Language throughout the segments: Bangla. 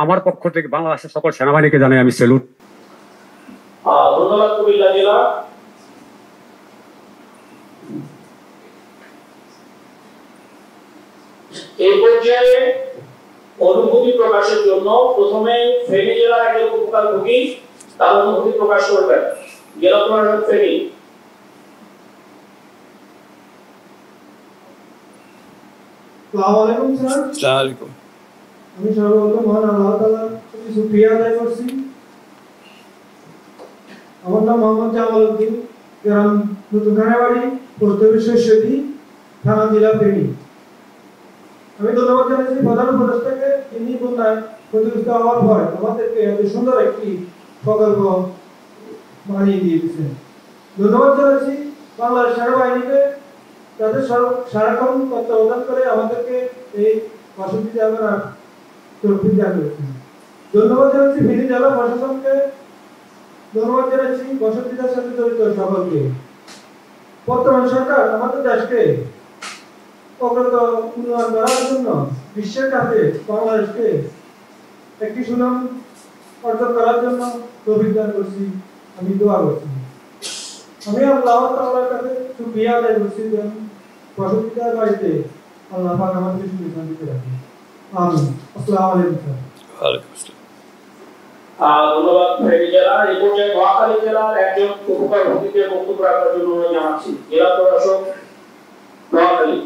আমার পক্ষ থেকে বাংলাদেশের সকল সেনাবাহিনীকে জানাই আমি স্যালুট। ধন্যবাদ কুমিল্লা জেলা। এই পর্যায়ে অনুভূতি প্রকাশের জন্য প্রথমে ফেনী জেলার একজন উপকারভোগী তার অনুভূতি প্রকাশ করবেন। জেলা প্রশাসক ফেনী। আসসালামু আলাইকুম স্যার। আসসালামু আলাইকুম। আমি সর্বপ্রথম মহান আল্লাহ তাআলার প্রতি শুকরিয়া আদায় করছি। আমার নাম মোহাম্মদ জামাল উদ্দিন, গ্রাম নতুন খানাবাড়ি, পোস্ট অফিস শৈশবী, থানা জেলা ফেনী। আমি ধন্যবাদ জানাচ্ছি প্রধান উপদেষ্টাকে, যিনি বন্যায় ক্ষতিগ্রস্ত হওয়ার পর আমাদেরকে এত সুন্দর একটি প্রকল্প বানিয়ে দিয়েছেন। ধন্যবাদ জানাচ্ছি বাংলাদেশ সেনাবাহিনীকে, তাদের সারাক্ষণ তত্ত্বাবধান করে আমাদেরকে এই অসুবিধা যাবে তৌফিক দান করেছেন। ধন্যবাদ জানাচ্ছি ফেনী জেলা প্রশাসনকে, ধন্যবাদ জানাচ্ছি বসতিদার সাথে জড়িত সকলকে। বর্তমান সরকার আমাদের দেশকে অগ্রত উন্নয়ন করার জন্য বিশ্বের কাছে বাংলাদেশকে একটি সুনাম অর্জন করার জন্য তৌফিক দান করছি। আমি দোয়া করছি। আমি আল্লাহ তাআলার কাছে শুকরিয়া আদায় করছি যে বসতিদার বাড়িতে আল্লাহ পাক আমাদের সুখী শান্তিতে রাখেন। আমিন। আসসালামু আলাইকুম। ওয়ালাইকুম আসসালাম। ধন্যবাদ ফেনী জেলা। এই পর্যায়ে নোয়াখালী জেলার একজন উপকারভোগীকে বক্তব্য রাখার জন্য অনুরোধ জানাচ্ছি। জেলা প্রশাসক নোয়াখালী।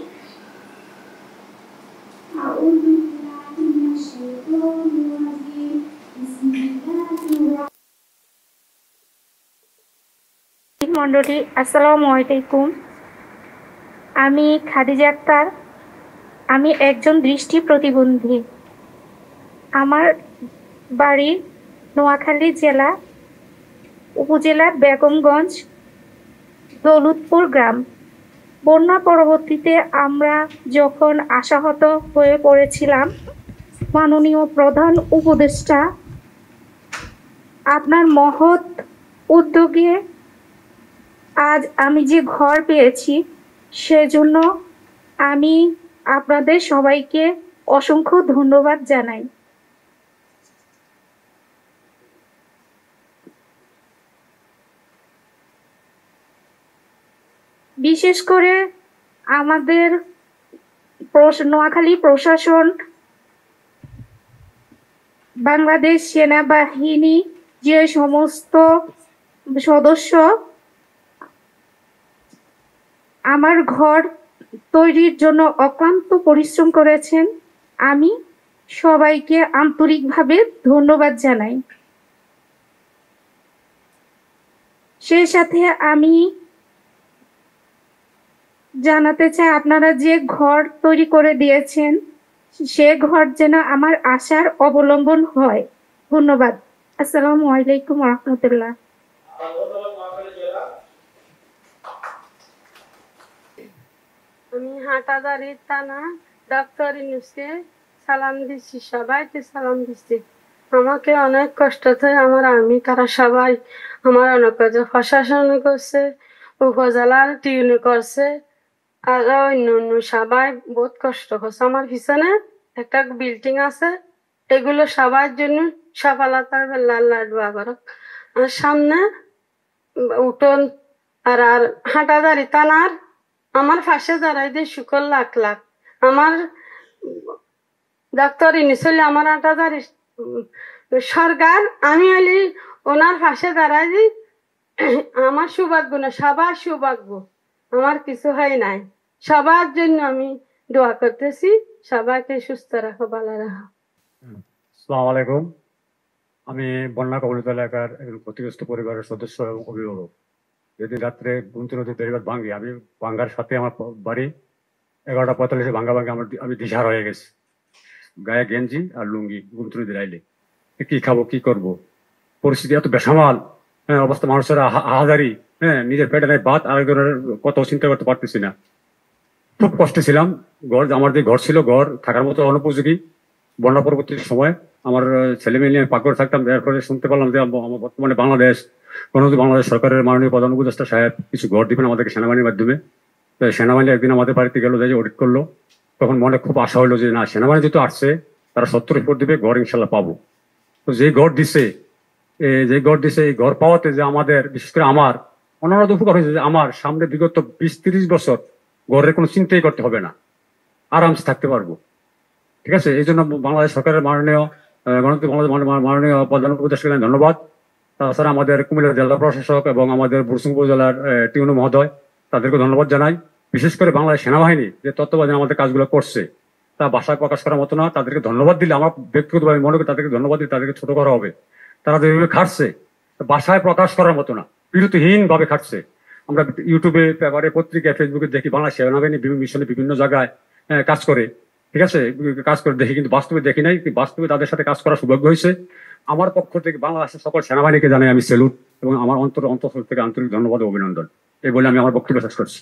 মন্ডলী, আসসালামু আলাইকুম। আমি খাদিজা আক্তার। আমি একজন দৃষ্টি প্রতিবন্ধী। আমার বাড়ি নোয়াখালী জেলা, উপজেলা বেগমগঞ্জ, দৌলতপুর গ্রাম। বন্যা পরবর্তীতে আমরা যখন আশাহত হয়ে পড়েছিলাম, মাননীয় প্রধান উপদেষ্টা আপনার মহৎ উদ্যোগে আজ আমি যে ঘর পেয়েছি, সেজন্য আমি আপনাদের সবাইকে অসংখ্য ধন্যবাদ জানাই। বিশেষ করে আমাদের নোয়াখালী প্রশাসন, বাংলাদেশ সেনাবাহিনী যে সমস্ত সদস্য আমার ঘর তৈরির জন্য অক্লান্ত পরিশ্রম করেছেন, আমি সবাইকে আন্তরিকভাবে ধন্যবাদ জানাই। সেই সাথে আমি জানাতে চাই, আপনারা যে ঘর তৈরি করে দিয়েছেন, সে ঘর যেন আমার আশার অবলম্বন হয়। ধন্যবাদ। আসসালামু আলাইকুম ওয়া রাহমাতুল্লাহ। আমি হাটাদারি থানা ডাক্তার ইউনুসকে সালাম দিচ্ছি, সবাইকে সালাম দিচ্ছি। আমাকে অনেক কষ্ট হয়, আমার আর্মি তারা সবাই আমার অনেক প্রশাসন করছে, উপজেলার টিউনি করছে, আর অন্য অন্য সবাই বহুত কষ্ট করছে। আমার পিছনে একটা বিল্ডিং আছে, এগুলো সবার জন্য সফলতা আল্লাহ দোয়া করক। আর সামনে উঠোন আর আর হাটাদারি থানার আমার পাশে দাঁড়াই দিয়ে শুকর লাখ লাখ আমার ডাক্তার ইনিশালি আমার হাটাদারি সরকার, আমি হলি ওনার পাশে দাঁড়াই দিই। আমার সৌভাগ্য না, সবার সৌভাগ্য, আমার কিছু হয় নাই। সবার জন্য আমি দোয়া করতেছি, সবাইকে সুস্থ রাখো, ভালো রাখো। আসসালামু আলাইকুম। আমি বন্যা কবলিত এলাকার একজন ক্ষতিগ্রস্ত পরিবারের সদস্য এবং অভিভাবক। যেদিন রাত্রে গুমতি নদীর বেড়িবাঁধ ভাঙ্গি, আমি ভাঙ্গার সাথে আমার বাড়ি 11:45 ভাঙ্গা আমি দিশার হয়ে গেছি। গায়ে গেঞ্জি আর লুঙ্গি, গুমতি নদীর আইলে কি খাবো, কি করব, পরিস্থিতি এত বেসামাল। হ্যাঁ, অবস্থা মানুষের হাজারি। হ্যাঁ, নিজের পেটে নাই ভাত, আরেকজনের কত চিন্তা করতে পারতেছি না। খুব কষ্টে ছিলাম। আমার যে ঘর ছিল, ঘর থাকার মতো অনুপযোগী। বন্যা পরবর্তী সময় আমার ছেলে মেয়ে নিয়ে পাকঘরে থাকতাম। এরপরে শুনতে পারলাম যে বর্তমানে বাংলাদেশ সরকারের মাননীয় প্রধান উপদেষ্টা সাহেব কিছু ঘর দিবেন আমাদেরকে সেনাবাহিনীর মাধ্যমে। সেনাবাহিনী একদিন আমাদের বাড়িতে গেল, যে অডিট করলো। তখন মনে খুব আশা হলো যে না, সেনাবাহিনী যেহেতু আসছে, তারা 70 ভোট দিবে, ঘর ইনশাল্লাহ পাবো। তো যে ঘর দিছে এই ঘর পাওয়াতে যে আমাদের, বিশেষ করে আমার অন্যান্য উপকার হয়েছে যে আমার সামনে বিগত 20-30 বছর ঘরের কোনো চিন্তাই করতে হবে না, আরামসে থাকতে পারবো। ঠিক আছে, এই জন্য বাংলাদেশ সরকারের মাননীয় মাননীয় প্রধান উপদেষ্টাকে ধন্যবাদ। তাছাড়া আমাদের কুমিল্লা জেলা প্রশাসক এবং আমাদের বুরসুং উপজেলার টিউনো মহোদয়, তাদেরকে ধন্যবাদ জানাই। বিশেষ করে বাংলাদেশ সেনাবাহিনী যে তত্ত্বাবধানে আমাদের কাজগুলো করছে, তা ভাষায় প্রকাশ করার মতো না। তাদেরকে ধন্যবাদ দিলে, আমার ব্যক্তিগতভাবে মনে করি তাদেরকে ধন্যবাদ দিলে তাদেরকে ছোট করা হবে। তারা যেভাবে খাটছে ভাষায় প্রকাশ করার মতো না, বিরতিহীন ভাবে খাটছে। আমরা ইউটিউবে, পেপারে, পত্রিকায়, ফেসবুকে দেখি বাংলা সেনাবাহিনী বিভিন্ন মিশনে বিভিন্ন জায়গায় কাজ করে। ঠিক আছে, কাজ করে দেখি, কিন্তু বাস্তবে দেখি নাই। বাস্তবে তাদের সাথে কাজ করার সৌভাগ্য হয়েছে। আমার পক্ষ থেকে বাংলাদেশের সকল সেনাবাহিনীকে জানাই আমি স্যালুট এবং আমার অন্তর থেকে আন্তরিক ধন্যবাদ ও অভিনন্দন। এই বলে আমি আমার বক্তব্য শেষ করছি।